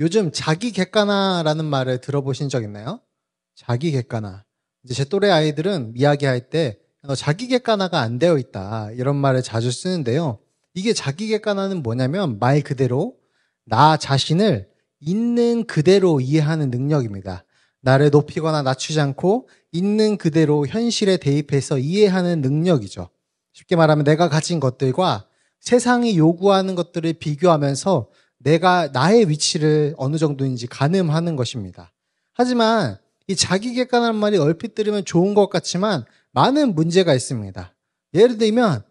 요즘 자기 객관화라는 말을 들어보신 적 있나요? 자기 객관화. 이제 제 또래 아이들은 이야기할 때 너 자기 객관화가 안 되어 있다 이런 말을 자주 쓰는데요. 이게 자기 객관화는 뭐냐면 말 그대로 나 자신을 있는 그대로 이해하는 능력입니다. 나를 높이거나 낮추지 않고 있는 그대로 현실에 대입해서 이해하는 능력이죠. 쉽게 말하면 내가 가진 것들과 세상이 요구하는 것들을 비교하면서 내가 나의 위치를 어느 정도인지 가늠하는 것입니다. 하지만 이 자기 객관화라는 말이 얼핏 들으면 좋은 것 같지만 많은 문제가 있습니다. 예를 들면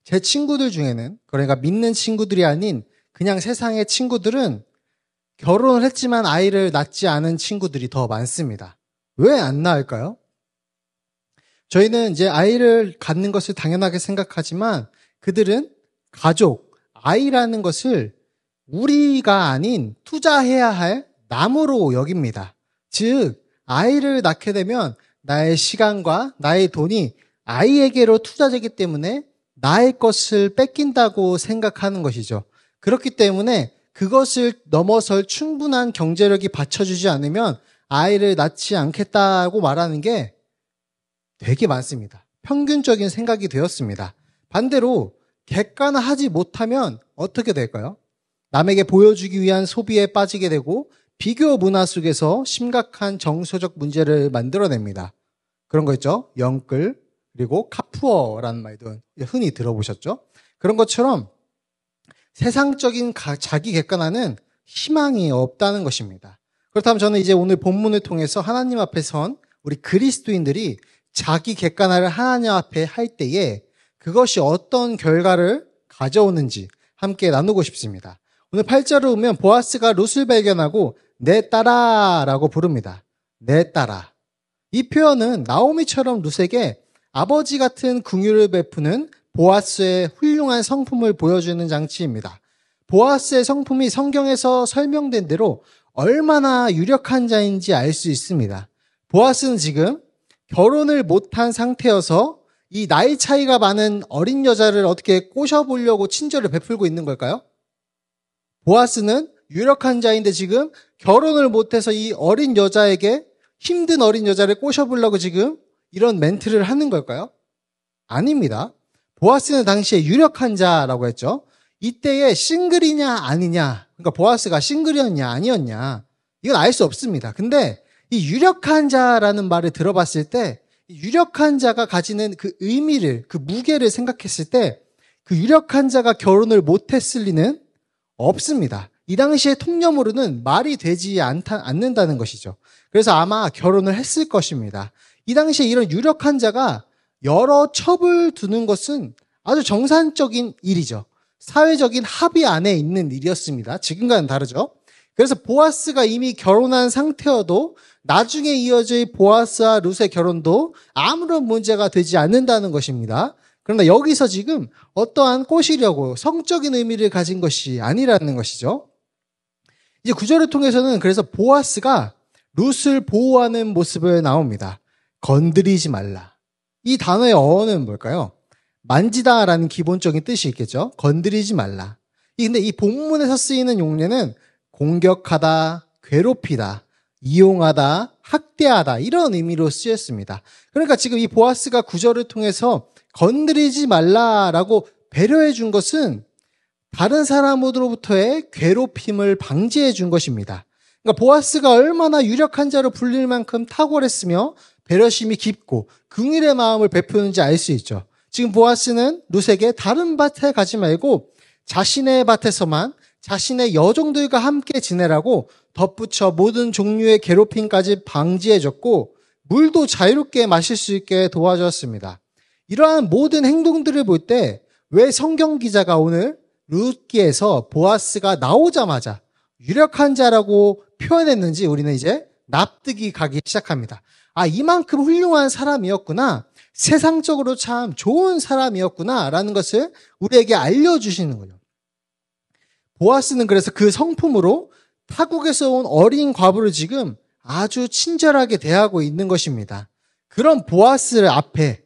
제 친구들 중에는, 그러니까 믿는 친구들이 아닌 그냥 세상의 친구들은 결혼을 했지만 아이를 낳지 않은 친구들이 더 많습니다. 왜 안 낳을까요? 저희는 이제 아이를 갖는 것을 당연하게 생각하지만 그들은 가족, 아이라는 것을 우리가 아닌 투자해야 할 나무로 여깁니다. 즉, 아이를 낳게 되면 나의 시간과 나의 돈이 아이에게로 투자되기 때문에 나의 것을 뺏긴다고 생각하는 것이죠. 그렇기 때문에 그것을 넘어설 충분한 경제력이 받쳐주지 않으면 아이를 낳지 않겠다고 말하는 게 되게 많습니다. 평균적인 생각이 되었습니다. 반대로 객관화하지 못하면 어떻게 될까요? 남에게 보여주기 위한 소비에 빠지게 되고 비교 문화 속에서 심각한 정서적 문제를 만들어냅니다. 그런 거 있죠? 영끌, 그리고 카푸어라는 말도 흔히 들어보셨죠? 그런 것처럼 세상적인 자기 객관화는 희망이 없다는 것입니다. 그렇다면 저는 이제 오늘 본문을 통해서 하나님 앞에 선 우리 그리스도인들이 자기 객관화를 하나님 앞에 할 때에 그것이 어떤 결과를 가져오는지 함께 나누고 싶습니다. 오늘 8절을 보면 보아스가 룻을 발견하고 내 딸아라고 부릅니다. 내 딸아. 이 표현은 나오미처럼 룻에게 아버지 같은 긍휼을 베푸는 보아스의 훌륭한 성품을 보여주는 장치입니다. 보아스의 성품이 성경에서 설명된 대로 얼마나 유력한 자인지 알 수 있습니다. 보아스는 지금 결혼을 못한 상태여서 이 나이 차이가 많은 어린 여자를 어떻게 꼬셔보려고 친절을 베풀고 있는 걸까요? 보아스는 유력한 자인데 지금 결혼을 못해서 이 어린 여자에게 힘든 어린 여자를 꼬셔보려고 지금 이런 멘트를 하는 걸까요? 아닙니다. 보아스는 당시에 유력한 자라고 했죠. 이때에 싱글이냐 아니냐, 그러니까 보아스가 싱글이었냐 아니었냐, 이건 알 수 없습니다. 근데 이 유력한 자라는 말을 들어봤을 때 유력한 자가 가지는 그 의미를, 그 무게를 생각했을 때 그 유력한 자가 결혼을 못했을 리는 없습니다. 이 당시의 통념으로는 말이 되지 않는다는 것이죠. 그래서 아마 결혼을 했을 것입니다. 이 당시에 이런 유력한 자가 여러 첩을 두는 것은 아주 정상적인 일이죠. 사회적인 합의 안에 있는 일이었습니다. 지금과는 다르죠. 그래서 보아스가 이미 결혼한 상태여도 나중에 이어질 보아스와 룻의 결혼도 아무런 문제가 되지 않는다는 것입니다. 그러나 여기서 지금 어떠한 꼬시려고 성적인 의미를 가진 것이 아니라는 것이죠. 이제 구절을 통해서는 그래서 보아스가 룻을 보호하는 모습을 나옵니다. 건드리지 말라. 이 단어의 어원은 뭘까요? 만지다라는 기본적인 뜻이 있겠죠. 건드리지 말라. 근데 이 본문에서 쓰이는 용례는 공격하다, 괴롭히다, 이용하다, 학대하다 이런 의미로 쓰였습니다. 그러니까 지금 이 보아스가 구절을 통해서 건드리지 말라라고 배려해 준 것은 다른 사람으로부터의 괴롭힘을 방지해 준 것입니다. 그러니까 보아스가 얼마나 유력한 자로 불릴 만큼 탁월했으며 배려심이 깊고 긍휼의 마음을 베푸는지 알 수 있죠. 지금 보아스는 룻에게 다른 밭에 가지 말고 자신의 밭에서만 자신의 여종들과 함께 지내라고 덧붙여 모든 종류의 괴롭힘까지 방지해줬고 물도 자유롭게 마실 수 있게 도와주었습니다. 이러한 모든 행동들을 볼 때 왜 성경 기자가 오늘 룻기에서 보아스가 나오자마자 유력한 자라고 표현했는지 우리는 이제 납득이 가기 시작합니다. 이만큼 훌륭한 사람이었구나. 세상적으로 참 좋은 사람이었구나 라는 것을 우리에게 알려주시는 거죠. 보아스는 그래서 그 성품으로 타국에서 온 어린 과부를 지금 아주 친절하게 대하고 있는 것입니다. 그런 보아스 앞에,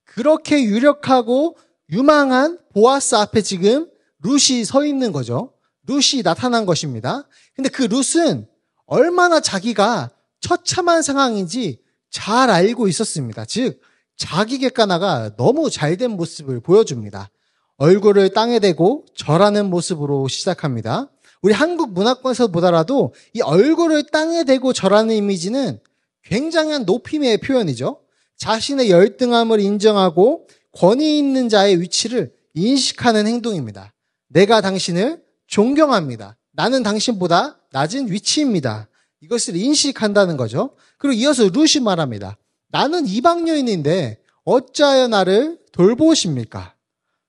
그렇게 유력하고 유망한 보아스 앞에 지금 룻이 서 있는 거죠. 룻이 나타난 것입니다. 근데 그 룻은 얼마나 자기가 처참한 상황인지 잘 알고 있었습니다. 즉, 자기 객가나가 너무 잘된 모습을 보여줍니다. 얼굴을 땅에 대고 절하는 모습으로 시작합니다. 우리 한국 문화권에서 보더라도 이 얼굴을 땅에 대고 절하는 이미지는 굉장한 높임의 표현이죠. 자신의 열등함을 인정하고 권위 있는 자의 위치를 인식하는 행동입니다. 내가 당신을 존경합니다. 나는 당신보다 낮은 위치입니다. 이것을 인식한다는 거죠. 그리고 이어서 룻이 말합니다. 나는 이방 여인인데 어찌하여 나를 돌보십니까?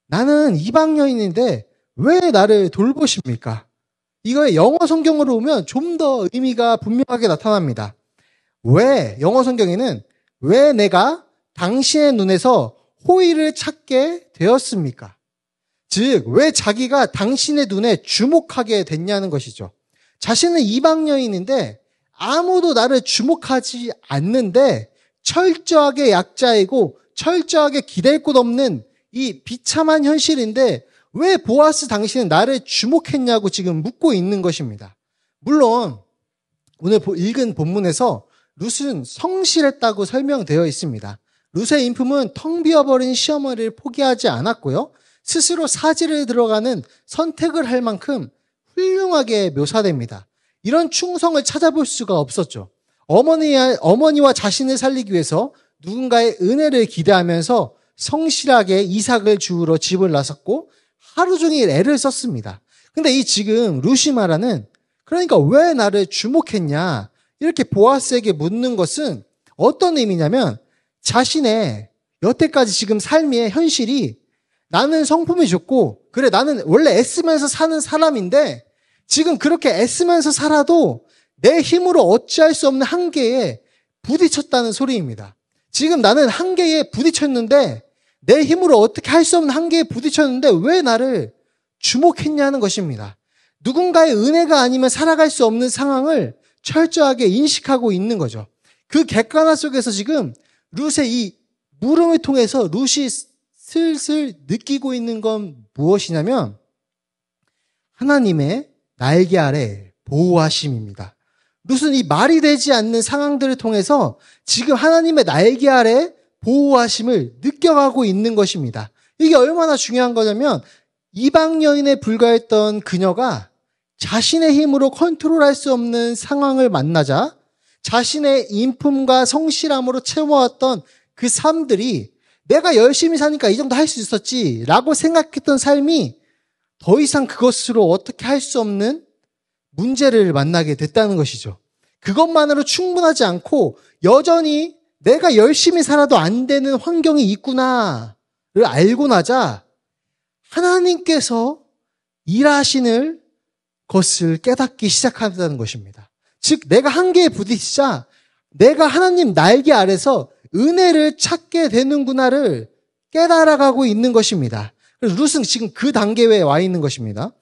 나는 이방 여인인데 왜 나를 돌보십니까? 이거의 영어 성경으로 보면 좀 더 의미가 분명하게 나타납니다. 왜, 영어 성경에는 왜 내가 당신의 눈에서 호의를 찾게 되었습니까? 즉, 왜 자기가 당신의 눈에 주목하게 됐냐는 것이죠. 자신은 이방 여인인데 아무도 나를 주목하지 않는데 철저하게 약자이고 철저하게 기댈 곳 없는 이 비참한 현실인데 왜 보아스 당신은 나를 주목했냐고 지금 묻고 있는 것입니다. 물론 오늘 읽은 본문에서 룻은 성실했다고 설명되어 있습니다. 룻의 인품은 텅 비어버린 시어머니를 포기하지 않았고요. 스스로 사지를 들어가는 선택을 할 만큼 훌륭하게 묘사됩니다. 이런 충성을 찾아볼 수가 없었죠. 어머니와 자신을 살리기 위해서 누군가의 은혜를 기대하면서 성실하게 이삭을 주우러 집을 나섰고 하루 종일 애를 썼습니다. 근데 이 지금 룻이 말하는 그러니까 왜 나를 주목했냐 이렇게 보아스에게 묻는 것은 어떤 의미냐면 자신의 여태까지 지금 삶의 현실이 나는 성품이 좋고 그래 나는 원래 애쓰면서 사는 사람인데 지금 그렇게 애쓰면서 살아도 내 힘으로 어찌할 수 없는 한계에 부딪혔다는 소리입니다. 지금 나는 한계에 부딪혔는데 내 힘으로 어떻게 할 수 없는 한계에 부딪혔는데 왜 나를 주목했냐는 것입니다. 누군가의 은혜가 아니면 살아갈 수 없는 상황을 철저하게 인식하고 있는 거죠. 그 객관화 속에서 지금 룻의 이 물음을 통해서 룻이 슬슬 느끼고 있는 건 무엇이냐면 하나님의 날개 아래 보호하심입니다. 룻은 이 말이 되지 않는 상황들을 통해서 지금 하나님의 날개 아래 보호하심을 느껴가고 있는 것입니다. 이게 얼마나 중요한 거냐면 이방 여인에 불과했던 그녀가 자신의 힘으로 컨트롤할 수 없는 상황을 만나자 자신의 인품과 성실함으로 채워왔던 그 삶들이 내가 열심히 사니까 이 정도 할 수 있었지 라고 생각했던 삶이 더 이상 그것으로 어떻게 할 수 없는 문제를 만나게 됐다는 것이죠. 그것만으로 충분하지 않고 여전히 내가 열심히 살아도 안 되는 환경이 있구나를 알고 나자 하나님께서 일하시는 것을 깨닫기 시작한다는 것입니다. 즉 내가 한계에 부딪히자 내가 하나님 날개 아래서 은혜를 찾게 되는구나를 깨달아가고 있는 것입니다. 그래서 룻은 지금 그 단계에 와 있는 것입니다.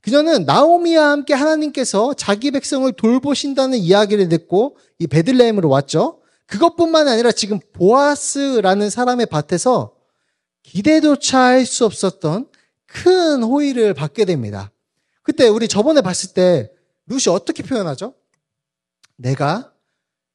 그녀는 나오미와 함께 하나님께서 자기 백성을 돌보신다는 이야기를 듣고 이 베들레헴으로 왔죠. 그것뿐만 아니라 지금 보아스라는 사람의 밭에서 기대조차 할 수 없었던 큰 호의를 받게 됩니다. 그때 우리 저번에 봤을 때 룻이 어떻게 표현하죠? 내가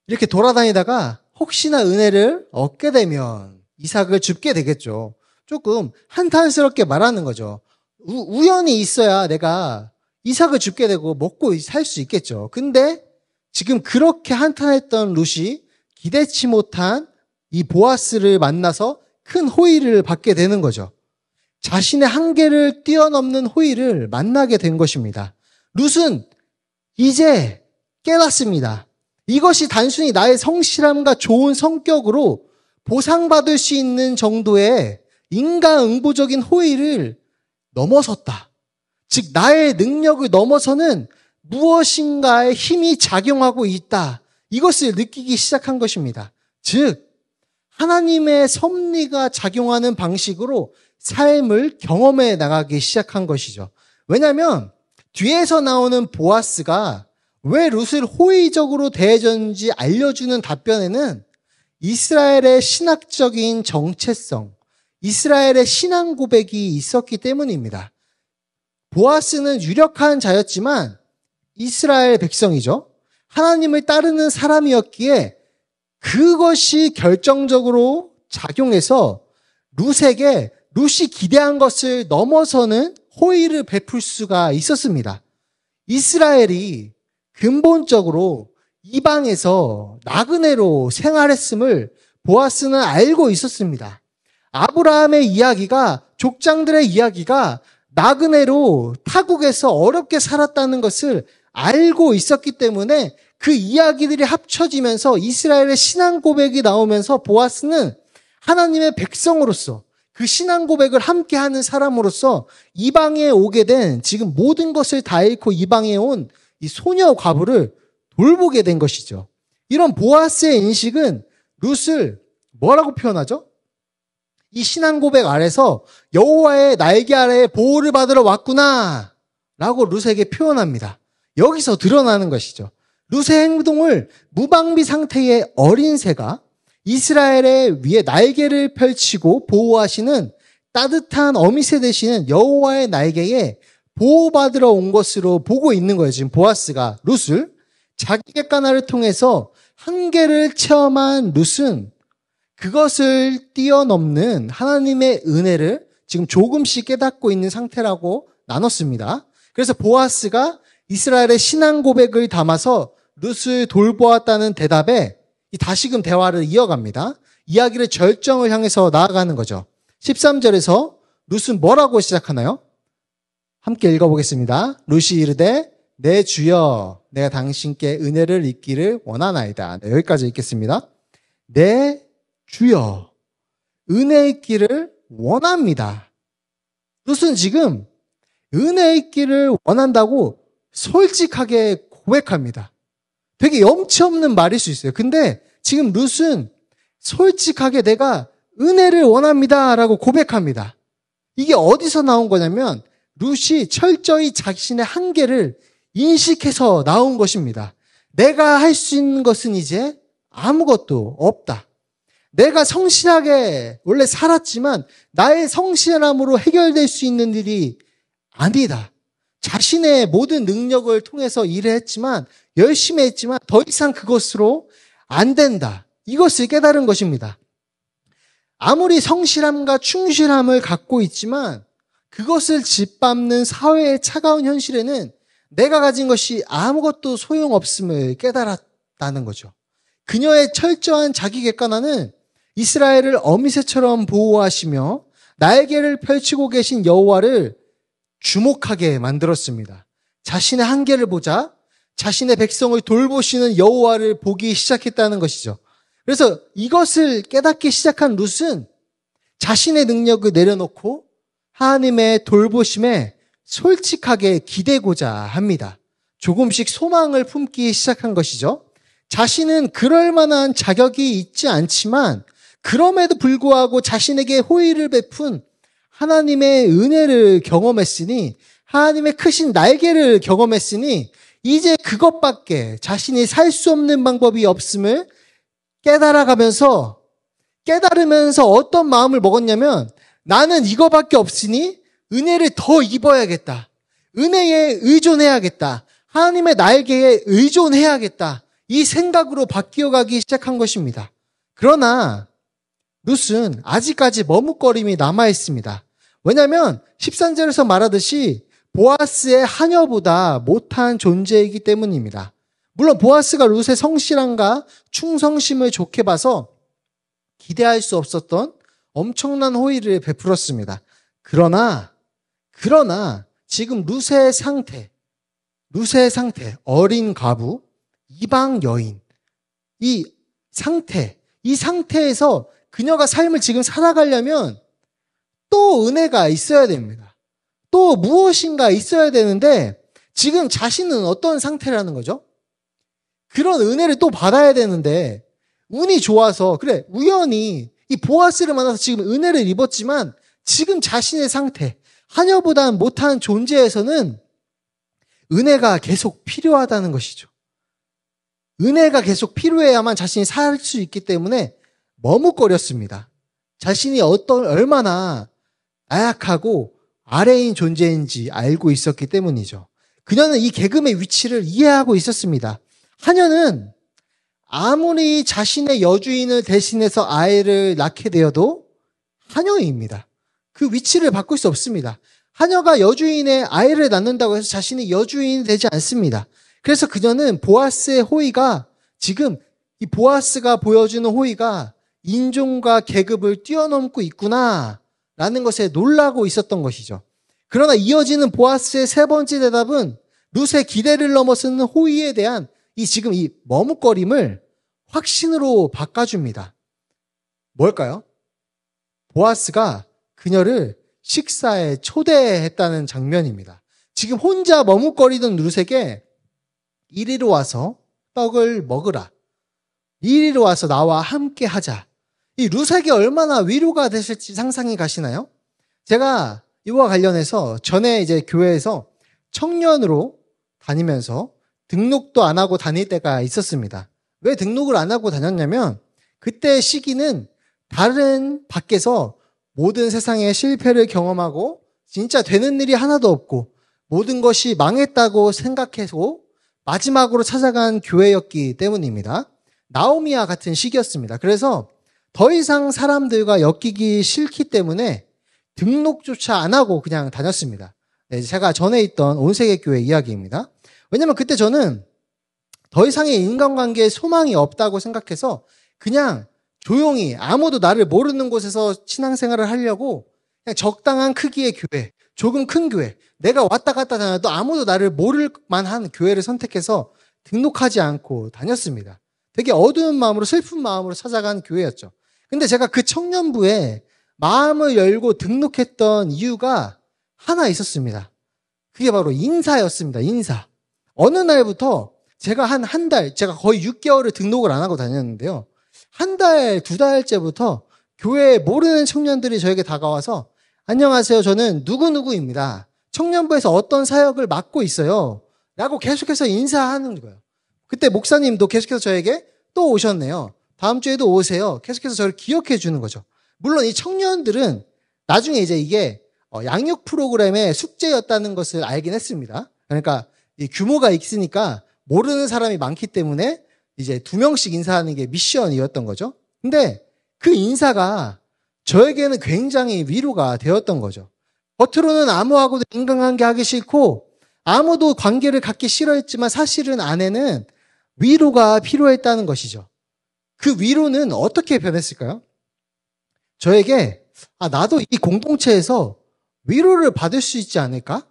이렇게 돌아다니다가 혹시나 은혜를 얻게 되면 이삭을 줍게 되겠죠. 조금 한탄스럽게 말하는 거죠. 우연히 있어야 내가 이삭을 줍게 되고 먹고 살 수 있겠죠. 근데 지금 그렇게 한탄했던 룻이 기대치 못한 이 보아스를 만나서 큰 호의를 받게 되는 거죠. 자신의 한계를 뛰어넘는 호의를 만나게 된 것입니다. 룻은 이제 깨닫습니다. 이것이 단순히 나의 성실함과 좋은 성격으로 보상받을 수 있는 정도의 인과응보적인 호의를 넘어섰다. 즉 나의 능력을 넘어서는 무엇인가의 힘이 작용하고 있다. 이것을 느끼기 시작한 것입니다. 즉 하나님의 섭리가 작용하는 방식으로 삶을 경험해 나가기 시작한 것이죠. 왜냐하면 뒤에서 나오는 보아스가 왜 룻을 호의적으로 대해줬는지 알려주는 답변에는 이스라엘의 신학적인 정체성, 이스라엘의 신앙 고백이 있었기 때문입니다. 보아스는 유력한 자였지만 이스라엘 백성이죠. 하나님을 따르는 사람이었기에 그것이 결정적으로 작용해서 룻이 기대한 것을 넘어서는 호의를 베풀 수가 있었습니다. 이스라엘이 근본적으로 이방에서 나그네로 생활했음을 보아스는 알고 있었습니다. 아브라함의 이야기가, 족장들의 이야기가 나그네로 타국에서 어렵게 살았다는 것을 알고 있었기 때문에 그 이야기들이 합쳐지면서 이스라엘의 신앙 고백이 나오면서 보아스는 하나님의 백성으로서 그 신앙 고백을 함께하는 사람으로서 이방에 오게 된, 지금 모든 것을 다 잃고 이방에 온 이 소녀 과부를 돌보게 된 것이죠. 이런 보아스의 인식은 룻을 뭐라고 표현하죠? 이 신앙 고백 아래서 여호와의 날개 아래에 보호를 받으러 왔구나 라고 룻에게 표현합니다. 여기서 드러나는 것이죠. 룻의 행동을 무방비 상태의 어린 새가 이스라엘의 위에 날개를 펼치고 보호하시는 따뜻한 어미새 되시는 여호와의 날개에 보호받으러 온 것으로 보고 있는 거예요. 지금 보아스가 룻을. 자기 객관화를 통해서 한계를 체험한 룻은 그것을 뛰어넘는 하나님의 은혜를 지금 조금씩 깨닫고 있는 상태라고 나눴습니다. 그래서 보아스가 이스라엘의 신앙 고백을 담아서 룻을 돌보았다는 대답에 다시금 대화를 이어갑니다. 이야기를 절정을 향해서 나아가는 거죠. 13절에서 룻은 뭐라고 시작하나요? 함께 읽어보겠습니다. 룻이 이르되 내 주여 내가 당신께 은혜를 잊기를 원하나이다. 네, 여기까지 읽겠습니다. 내 주여 은혜 잊기를 원합니다. 룻은 지금 은혜 잊기를 원한다고 솔직하게 고백합니다. 되게 염치 없는 말일 수 있어요. 근데 지금 룻은 솔직하게 내가 은혜를 원합니다 라고 고백합니다. 이게 어디서 나온 거냐면 룻이 철저히 자신의 한계를 인식해서 나온 것입니다. 내가 할 수 있는 것은 이제 아무것도 없다. 내가 성실하게 원래 살았지만 나의 성실함으로 해결될 수 있는 일이 아니다. 자신의 모든 능력을 통해서 일을 했지만 열심히 했지만 더 이상 그것으로 안 된다. 이것을 깨달은 것입니다. 아무리 성실함과 충실함을 갖고 있지만 그것을 짓밟는 사회의 차가운 현실에는 내가 가진 것이 아무것도 소용없음을 깨달았다는 거죠. 그녀의 철저한 자기 객관화는 이스라엘을 어미새처럼 보호하시며 날개를 펼치고 계신 여호와를 주목하게 만들었습니다. 자신의 한계를 보자 자신의 백성을 돌보시는 여호와를 보기 시작했다는 것이죠. 그래서 이것을 깨닫기 시작한 룻은 자신의 능력을 내려놓고 하나님의 돌보심에 솔직하게 기대고자 합니다. 조금씩 소망을 품기 시작한 것이죠. 자신은 그럴 만한 자격이 있지 않지만 그럼에도 불구하고 자신에게 호의를 베푼 하나님의 은혜를 경험했으니 하나님의 크신 날개를 경험했으니 이제 그것밖에 자신이 살 수 없는 방법이 없음을 깨달으면서 어떤 마음을 먹었냐면 나는 이거밖에 없으니 은혜를 더 입어야겠다. 은혜에 의존해야겠다. 하나님의 날개에 의존해야겠다. 이 생각으로 바뀌어가기 시작한 것입니다. 그러나 룻은 아직까지 머뭇거림이 남아있습니다. 왜냐하면 13절에서 말하듯이 보아스의 하녀보다 못한 존재이기 때문입니다. 물론 보아스가 룻의 성실함과 충성심을 좋게 봐서 기대할 수 없었던 엄청난 호의를 베풀었습니다. 그러나 지금 룻의 상태, 어린 과부, 이방 여인, 이 상태에서 그녀가 삶을 지금 살아가려면 또 은혜가 있어야 됩니다. 또 무엇인가 있어야 되는데 지금 자신은 어떤 상태라는 거죠? 그런 은혜를 또 받아야 되는데 운이 좋아서 그래 우연히 이 보아스를 만나서 지금 은혜를 입었지만 지금 자신의 상태, 하녀보다 못한 존재에서는 은혜가 계속 필요하다는 것이죠. 은혜가 계속 필요해야만 자신이 살 수 있기 때문에 머뭇거렸습니다. 자신이 얼마나 나약하고 아래인 존재인지 알고 있었기 때문이죠. 그녀는 이 계급의 위치를 이해하고 있었습니다. 하녀는 아무리 자신의 여주인을 대신해서 아이를 낳게 되어도 하녀입니다. 그 위치를 바꿀 수 없습니다. 하녀가 여주인의 아이를 낳는다고 해서 자신이 여주인이 되지 않습니다. 그래서 그녀는 보아스의 호의가 지금 이 보아스가 보여주는 호의가 인종과 계급을 뛰어넘고 있구나라는 것에 놀라고 있었던 것이죠. 그러나 이어지는 보아스의 세 번째 대답은 룻의 기대를 넘어서는 호의에 대한 지금 이 머뭇거림을 확신으로 바꿔줍니다. 뭘까요? 보아스가 그녀를 식사에 초대했다는 장면입니다. 지금 혼자 머뭇거리던 룻에게 이리로 와서 떡을 먹으라. 이리로 와서 나와 함께 하자. 이 룻에게 얼마나 위로가 되실지 상상이 가시나요? 제가 이와 관련해서 전에 이제 교회에서 청년으로 다니면서 등록도 안 하고 다닐 때가 있었습니다. 왜 등록을 안 하고 다녔냐면 그때 시기는 다른 밖에서 모든 세상의 실패를 경험하고 진짜 되는 일이 하나도 없고 모든 것이 망했다고 생각해서 마지막으로 찾아간 교회였기 때문입니다. 나오미와 같은 시기였습니다. 그래서 더 이상 사람들과 엮이기 싫기 때문에 등록조차 안 하고 그냥 다녔습니다. 네, 제가 전에 있던 온세계교회 이야기입니다. 왜냐면 그때 저는 더 이상의 인간관계에 소망이 없다고 생각해서 그냥 조용히 아무도 나를 모르는 곳에서 신앙생활을 하려고 그냥 적당한 크기의 교회, 조금 큰 교회, 내가 왔다 갔다 다녀도 아무도 나를 모를 만한 교회를 선택해서 등록하지 않고 다녔습니다. 되게 어두운 마음으로 슬픈 마음으로 찾아간 교회였죠. 근데 제가 그 청년부에 마음을 열고 등록했던 이유가 하나 있었습니다. 그게 바로 인사였습니다. 인사. 어느 날부터 제가 한 달, 제가 거의 6개월을 등록을 안 하고 다녔는데요. 한 달, 두 달째부터 교회에 모르는 청년들이 저에게 다가와서 안녕하세요. 저는 누구누구입니다. 청년부에서 어떤 사역을 맡고 있어요. 라고 계속해서 인사하는 거예요. 그때 목사님도 계속해서 저에게 또 오셨네요. 다음 주에도 오세요. 계속해서 저를 기억해 주는 거죠. 물론 이 청년들은 나중에 이제 이게 양육 프로그램의 숙제였다는 것을 알긴 했습니다. 그러니까 이 규모가 있으니까 모르는 사람이 많기 때문에 이제 2명씩 인사하는 게 미션이었던 거죠. 근데 그 인사가 저에게는 굉장히 위로가 되었던 거죠. 겉으로는 아무하고도 인간관계 하기 싫고 아무도 관계를 갖기 싫어했지만 사실은 안에는 위로가 필요했다는 것이죠. 그 위로는 어떻게 변했을까요? 저에게 나도 이 공동체에서 위로를 받을 수 있지 않을까?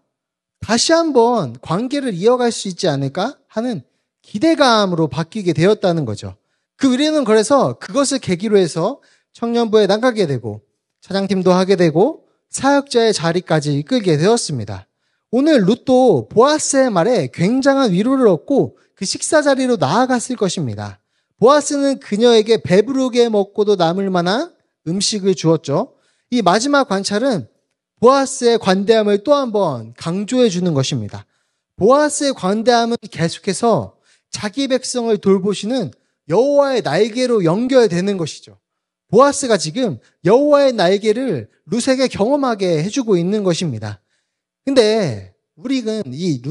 다시 한번 관계를 이어갈 수 있지 않을까? 하는 기대감으로 바뀌게 되었다는 거죠. 그 위로는 그래서 그것을 계기로 해서 청년부에 나가게 되고 차장팀도 하게 되고 사역자의 자리까지 이끌게 되었습니다. 오늘 룻도 보아스의 말에 굉장한 위로를 얻고 그 식사 자리로 나아갔을 것입니다. 보아스는 그녀에게 배부르게 먹고도 남을 만한 음식을 주었죠. 이 마지막 관찰은 보아스의 관대함을 또 한번 강조해 주는 것입니다. 보아스의 관대함은 계속해서 자기 백성을 돌보시는 여호와의 날개로 연결되는 것이죠. 보아스가 지금 여호와의 날개를 룻에게 경험하게 해주고 있는 것입니다. 근데 우리는 이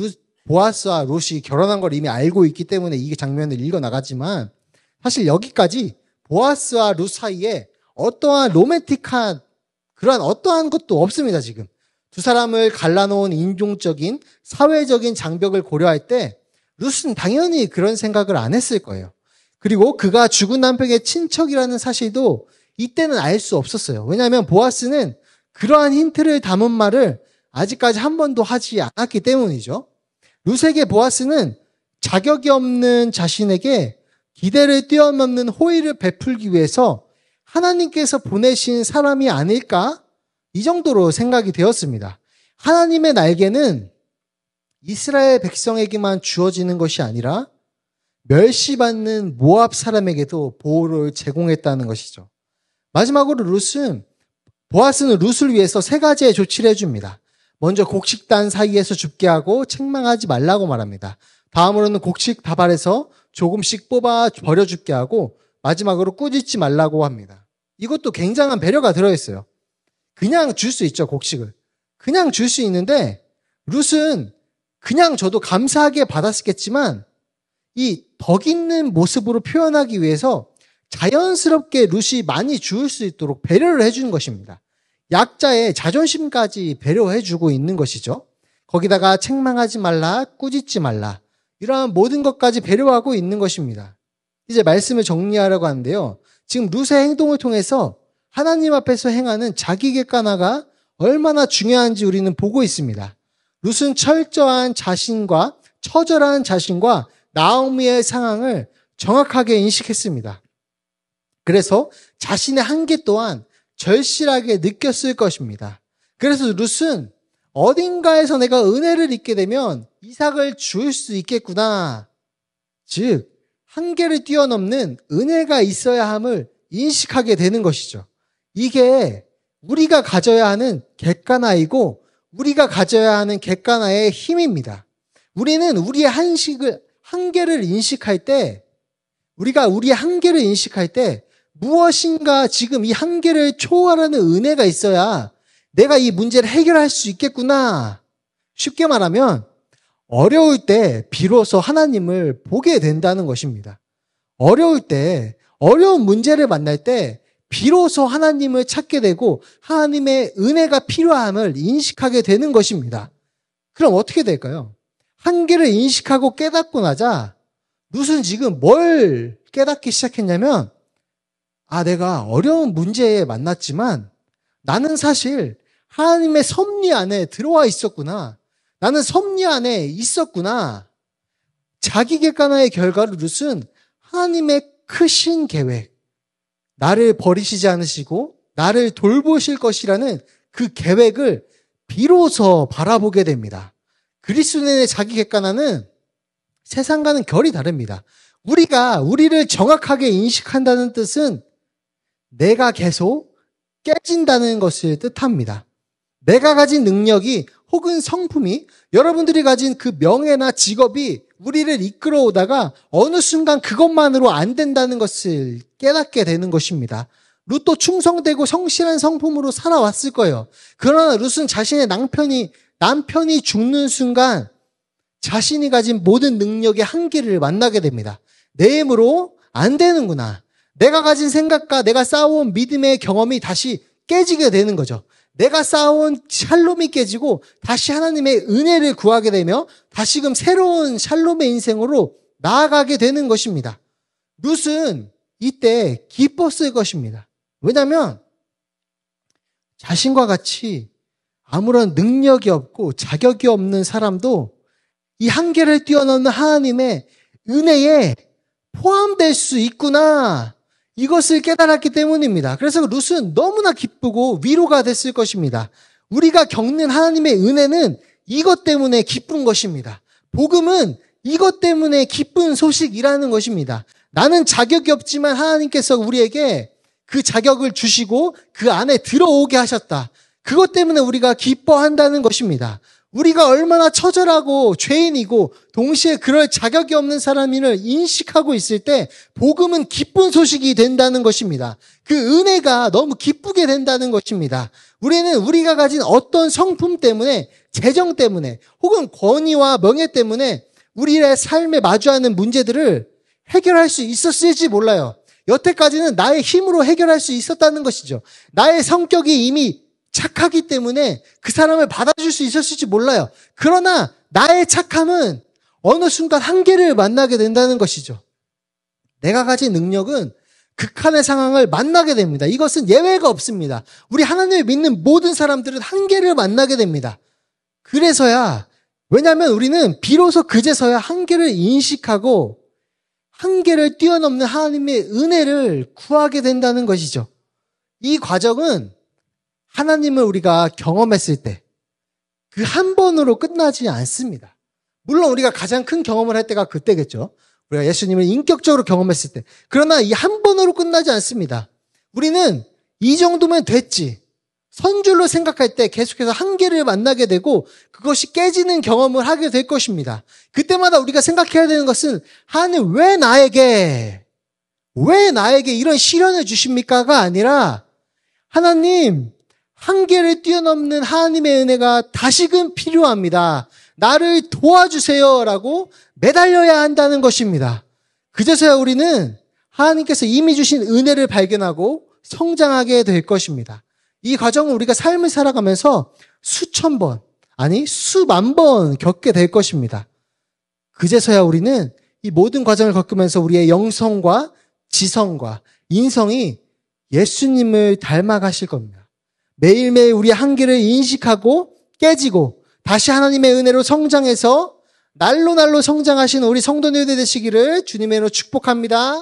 보아스와 룻이 결혼한 걸 이미 알고 있기 때문에 이 장면을 읽어나가지만 사실 여기까지 보아스와 룻 사이에 어떠한 로맨틱한 그러한 어떠한 것도 없습니다. 지금 두 사람을 갈라놓은 인종적인 사회적인 장벽을 고려할 때 룻은 당연히 그런 생각을 안 했을 거예요. 그리고 그가 죽은 남편의 친척이라는 사실도 이때는 알 수 없었어요. 왜냐하면 보아스는 그러한 힌트를 담은 말을 아직까지 한 번도 하지 않았기 때문이죠. 룻에게 보아스는 자격이 없는 자신에게 기대를 뛰어넘는 호의를 베풀기 위해서 하나님께서 보내신 사람이 아닐까? 이 정도로 생각이 되었습니다. 하나님의 날개는 이스라엘 백성에게만 주어지는 것이 아니라 멸시받는 모압 사람에게도 보호를 제공했다는 것이죠. 마지막으로 보아스는 룻을 위해서 3가지의 조치를 해줍니다. 먼저 곡식단 사이에서 줍게 하고 책망하지 말라고 말합니다. 다음으로는 곡식 다발에서 조금씩 뽑아 버려줍게 하고 마지막으로 꾸짖지 말라고 합니다. 이것도 굉장한 배려가 들어있어요. 그냥 줄 수 있죠, 곡식을. 그냥 줄 수 있는데 룻은 그냥 줘도 감사하게 받았겠지만 이 덕 있는 모습으로 표현하기 위해서 자연스럽게 룻이 많이 주울 수 있도록 배려를 해주는 것입니다. 약자의 자존심까지 배려해주고 있는 것이죠. 거기다가 책망하지 말라, 꾸짖지 말라, 이러한 모든 것까지 배려하고 있는 것입니다. 이제 말씀을 정리하려고 하는데요. 지금 룻의 행동을 통해서 하나님 앞에서 행하는 자기 객관화가 얼마나 중요한지 우리는 보고 있습니다. 룻은 철저한 자신과 처절한 자신과 나오미의 상황을 정확하게 인식했습니다. 그래서 자신의 한계 또한 절실하게 느꼈을 것입니다. 그래서 룻은 어딘가에서 내가 은혜를 입게 되면 이삭을 줄 수 있겠구나. 즉, 한계를 뛰어넘는 은혜가 있어야 함을 인식하게 되는 것이죠. 이게 우리가 가져야 하는 객관화이고 우리가 가져야 하는 객관화의 힘입니다. 우리는 우리의 한계를 인식할 때, 우리가 우리의 한계를 인식할 때 무엇인가 지금 이 한계를 초월하는 은혜가 있어야 내가 이 문제를 해결할 수 있겠구나. 쉽게 말하면 어려울 때 비로소 하나님을 보게 된다는 것입니다. 어려울 때, 어려운 문제를 만날 때 비로소 하나님을 찾게 되고 하나님의 은혜가 필요함을 인식하게 되는 것입니다. 그럼 어떻게 될까요? 한계를 인식하고 깨닫고 나자 룻은 지금 뭘 깨닫기 시작했냐면, 내가 어려운 문제에 만났지만 나는 사실 하나님의 섭리 안에 들어와 있었구나. 나는 섭리 안에 있었구나. 자기 객관화의 결과로 룻은 하나님의 크신 계획, 나를 버리시지 않으시고 나를 돌보실 것이라는 그 계획을 비로소 바라보게 됩니다. 그리스도인의 자기 객관화는 세상과는 결이 다릅니다. 우리가 우리를 정확하게 인식한다는 뜻은 내가 계속 깨진다는 것을 뜻합니다. 내가 가진 능력이 혹은 성품이, 여러분들이 가진 그 명예나 직업이 우리를 이끌어오다가 어느 순간 그것만으로 안 된다는 것을 깨닫게 되는 것입니다. 룻도 충성되고 성실한 성품으로 살아왔을 거예요. 그러나 룻은 자신의 남편이 죽는 순간 자신이 가진 모든 능력의 한계를 만나게 됩니다. 내 힘으로 안 되는구나. 내가 가진 생각과 내가 쌓아온 믿음의 경험이 다시 깨지게 되는 거죠. 내가 쌓아온 샬롬이 깨지고 다시 하나님의 은혜를 구하게 되며 다시금 새로운 샬롬의 인생으로 나아가게 되는 것입니다. 룻은 이때 기뻤을 것입니다. 왜냐하면 자신과 같이 아무런 능력이 없고 자격이 없는 사람도 이 한계를 뛰어넘는 하나님의 은혜에 포함될 수 있구나. 이것을 깨달았기 때문입니다. 그래서 룻은 너무나 기쁘고 위로가 됐을 것입니다. 우리가 겪는 하나님의 은혜는 이것 때문에 기쁜 것입니다. 복음은 이것 때문에 기쁜 소식이라는 것입니다. 나는 자격이 없지만 하나님께서 우리에게 그 자격을 주시고 그 안에 들어오게 하셨다. 그것 때문에 우리가 기뻐한다는 것입니다. 우리가 얼마나 처절하고 죄인이고 동시에 그럴 자격이 없는 사람임을 인식하고 있을 때 복음은 기쁜 소식이 된다는 것입니다. 그 은혜가 너무 기쁘게 된다는 것입니다. 우리는 우리가 가진 어떤 성품 때문에, 재정 때문에, 혹은 권위와 명예 때문에 우리의 삶에 마주하는 문제들을 해결할 수 있었을지 몰라요. 여태까지는 나의 힘으로 해결할 수 있었다는 것이죠. 나의 성격이 이미 착하기 때문에 그 사람을 받아줄 수 있었을지 몰라요. 그러나 나의 착함은 어느 순간 한계를 만나게 된다는 것이죠. 내가 가진 능력은 극한의 상황을 만나게 됩니다. 이것은 예외가 없습니다. 우리 하나님을 믿는 모든 사람들은 한계를 만나게 됩니다. 그래서야, 왜냐하면 우리는 비로소 그제서야 한계를 인식하고 한계를 뛰어넘는 하나님의 은혜를 구하게 된다는 것이죠. 이 과정은 하나님을 우리가 경험했을 때 그 한 번으로 끝나지 않습니다. 물론 우리가 가장 큰 경험을 할 때가 그때겠죠. 우리가 예수님을 인격적으로 경험했을 때. 그러나 이 한 번으로 끝나지 않습니다. 우리는 이 정도면 됐지. 선줄로 생각할 때 계속해서 한계를 만나게 되고 그것이 깨지는 경험을 하게 될 것입니다. 그때마다 우리가 생각해야 되는 것은 하나님 왜 나에게 이런 시련을 주십니까가 아니라 하나님 한계를 뛰어넘는 하나님의 은혜가 다시금 필요합니다. 나를 도와주세요라고 매달려야 한다는 것입니다. 그제서야 우리는 하나님께서 이미 주신 은혜를 발견하고 성장하게 될 것입니다. 이 과정은 우리가 삶을 살아가면서 수천 번, 아니 수만 번 겪게 될 것입니다. 그제서야 우리는 이 모든 과정을 겪으면서 우리의 영성과 지성과 인성이 예수님을 닮아가실 겁니다. 매일매일 우리의 한계를 인식하고 깨지고 다시 하나님의 은혜로 성장해서 날로 날로 성장하시는 우리 성도님들 되시기를 주님의 이름으로 축복합니다.